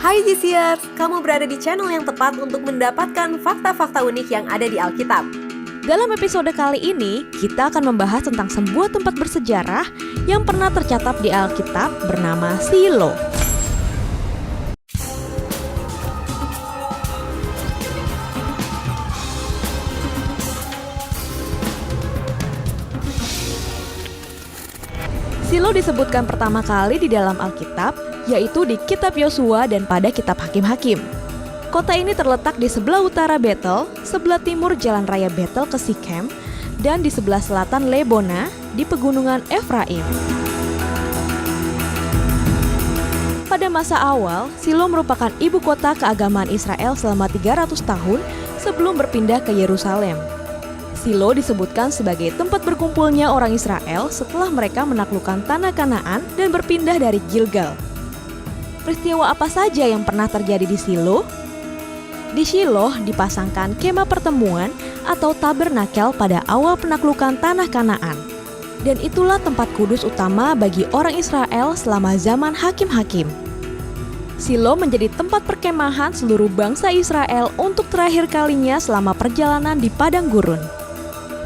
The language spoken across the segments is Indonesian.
Hai Zisiers, kamu berada di channel yang tepat untuk mendapatkan fakta-fakta unik yang ada di Alkitab. Dalam episode kali ini, kita akan membahas tentang sebuah tempat bersejarah yang pernah tercatat di Alkitab bernama Shilo. Shilo disebutkan pertama kali di dalam Alkitab, yaitu di Kitab Yosua dan pada Kitab Hakim-Hakim. Kota ini terletak di sebelah utara Betel, sebelah timur Jalan Raya Betel ke Sikem, dan di sebelah selatan Lebona di pegunungan Efraim. Pada masa awal, Shilo merupakan ibu kota keagamaan Israel selama 300 tahun sebelum berpindah ke Yerusalem. Shilo disebutkan sebagai tempat berkumpulnya orang Israel setelah mereka menaklukkan tanah Kanaan dan berpindah dari Gilgal. Peristiwa apa saja yang pernah terjadi di Shilo? Di Shilo dipasangkan kemah pertemuan atau tabernakel pada awal penaklukan tanah Kanaan. Dan itulah tempat kudus utama bagi orang Israel selama zaman hakim-hakim. Shilo menjadi tempat perkemahan seluruh bangsa Israel untuk terakhir kalinya selama perjalanan di padang gurun.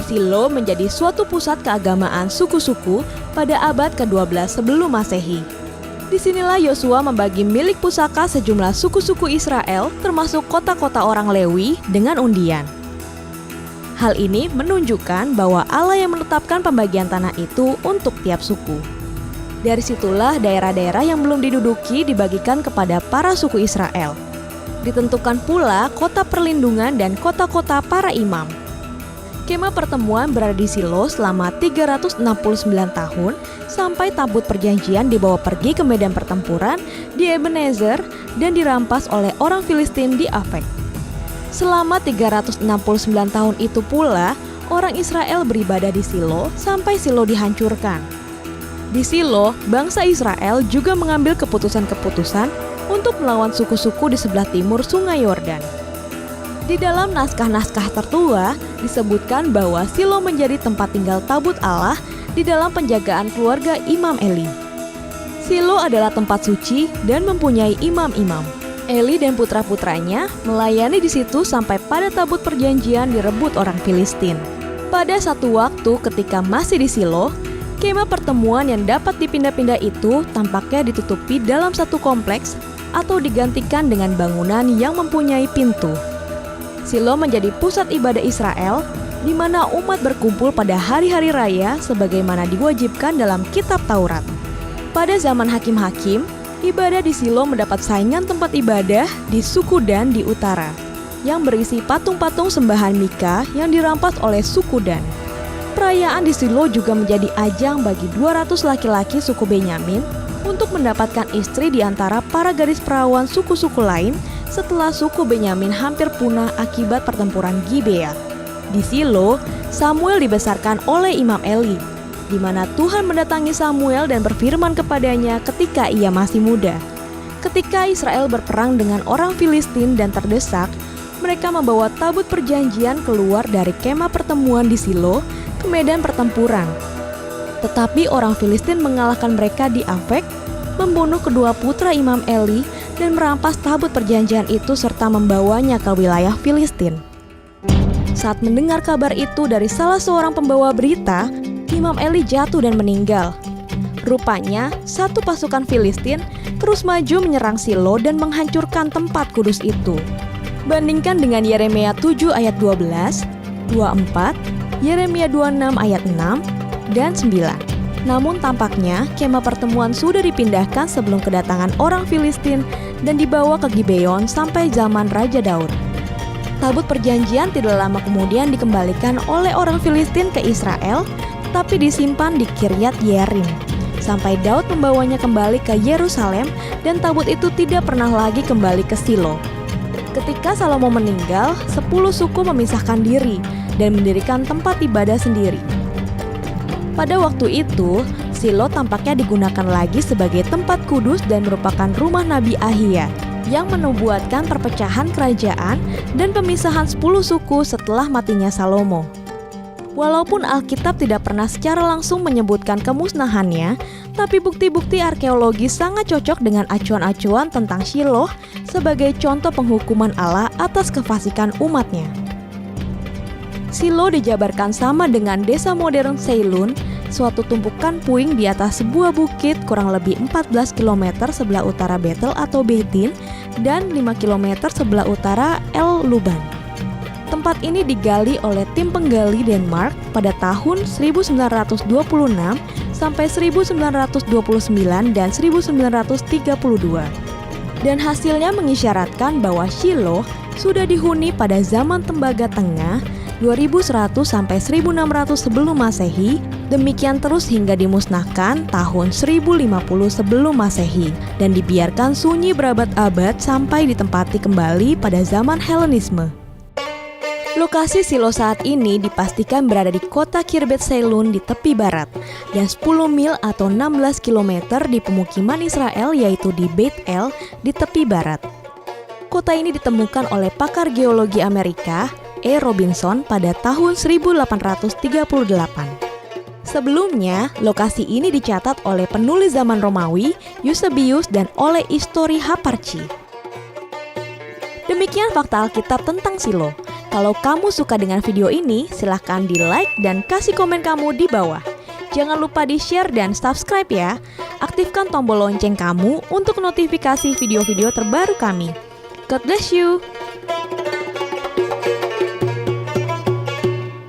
Shilo menjadi suatu pusat keagamaan suku-suku pada abad ke-12 sebelum Masehi. Disinilah Yosua membagi milik pusaka sejumlah suku-suku Israel termasuk kota-kota orang Lewi dengan undian. Hal ini menunjukkan bahwa Allah yang menetapkan pembagian tanah itu untuk tiap suku. Dari situlah daerah-daerah yang belum diduduki dibagikan kepada para suku Israel. Ditentukan pula kota perlindungan dan kota-kota para imam. Kemah pertemuan berada di Shilo selama 369 tahun sampai tabut perjanjian dibawa pergi ke medan pertempuran di Ebenezer dan dirampas oleh orang Filistin di Afek. Selama 369 tahun itu pula, orang Israel beribadah di Shilo sampai Shilo dihancurkan. Di Shilo, bangsa Israel juga mengambil keputusan-keputusan untuk melawan suku-suku di sebelah timur Sungai Yordan. Di dalam naskah-naskah tertua disebutkan bahwa Shilo menjadi tempat tinggal tabut Allah di dalam penjagaan keluarga Imam Eli. Shilo adalah tempat suci dan mempunyai imam-imam. Eli dan putra-putranya melayani di situ sampai pada tabut perjanjian direbut orang Filistin. Pada satu waktu ketika masih di Shilo, kemah pertemuan yang dapat dipindah-pindah itu tampaknya ditutupi dalam satu kompleks atau digantikan dengan bangunan yang mempunyai pintu. Shilo menjadi pusat ibadah Israel, di mana umat berkumpul pada hari-hari raya sebagaimana diwajibkan dalam kitab Taurat. Pada zaman hakim-hakim, ibadah di Shilo mendapat saingan tempat ibadah di suku Dan di utara, yang berisi patung-patung sembahan Mika yang dirampas oleh suku Dan. Perayaan di Shilo juga menjadi ajang bagi 200 laki-laki suku Benyamin untuk mendapatkan istri di antara para gadis perawan suku-suku lain setelah suku Benyamin hampir punah akibat pertempuran Gibea. Di Shilo, Samuel dibesarkan oleh Imam Eli, di mana Tuhan mendatangi Samuel dan berfirman kepadanya ketika ia masih muda. Ketika Israel berperang dengan orang Filistin dan terdesak, mereka membawa tabut perjanjian keluar dari kemah pertemuan di Shilo ke medan pertempuran. Tetapi orang Filistin mengalahkan mereka di Afek, membunuh kedua putra Imam Eli, dan merampas tabut perjanjian itu serta membawanya ke wilayah Filistin. Saat mendengar kabar itu dari salah seorang pembawa berita, Imam Eli jatuh dan meninggal. Rupanya, satu pasukan Filistin terus maju menyerang Shilo dan menghancurkan tempat kudus itu. Bandingkan dengan Yeremia 7 ayat 12, 24, Yeremia 26 ayat 6, dan 9. Namun tampaknya kemah pertemuan sudah dipindahkan sebelum kedatangan orang Filistin dan dibawa ke Gibeon sampai zaman Raja Daud. Tabut perjanjian tidak lama kemudian dikembalikan oleh orang Filistin ke Israel, tapi disimpan di Kiryat Yearim sampai Daud membawanya kembali ke Yerusalem dan tabut itu tidak pernah lagi kembali ke Shilo. Ketika Salomo meninggal, 10 suku memisahkan diri dan mendirikan tempat ibadah sendiri. Pada waktu itu, Shilo tampaknya digunakan lagi sebagai tempat kudus dan merupakan rumah Nabi Ahia yang menubuatkan perpecahan kerajaan dan pemisahan 10 suku setelah matinya Salomo. Walaupun Alkitab tidak pernah secara langsung menyebutkan kemusnahannya, Tapi bukti-bukti arkeologi sangat cocok dengan acuan-acuan tentang Shiloh sebagai contoh penghukuman Allah atas kefasikan umatnya. Shiloh dijabarkan sama dengan desa modern Seilun, suatu tumpukan puing di atas sebuah bukit kurang lebih 14 km sebelah utara Bethel atau Beitin dan 5 km sebelah utara El Luban. Tempat ini digali oleh tim penggali Denmark pada tahun 1926 sampai 1929 dan 1932. Dan hasilnya mengisyaratkan bahwa Shiloh sudah dihuni pada zaman Tembaga Tengah 2100 sampai 1600 sebelum Masehi, demikian terus hingga dimusnahkan tahun 1050 sebelum Masehi dan dibiarkan sunyi berabad-abad sampai ditempati kembali pada zaman Helenisme. Lokasi Shiloh saat ini dipastikan berada di kota Kirbet Seilun di tepi barat dan 10 mil atau 16 km di pemukiman Israel yaitu di Beit El di tepi barat. Kota ini ditemukan oleh pakar geologi Amerika, E. Robinson pada tahun 1838. Sebelumnya, lokasi ini dicatat oleh penulis zaman Romawi, Eusebius dan oleh Histori Haparchi. Demikian fakta Alkitab tentang Shiloh. Kalau kamu suka dengan video ini, silahkan di-like dan kasih komen kamu di bawah. Jangan lupa di-share dan subscribe ya. Aktifkan tombol lonceng kamu untuk notifikasi video-video terbaru kami. God bless you!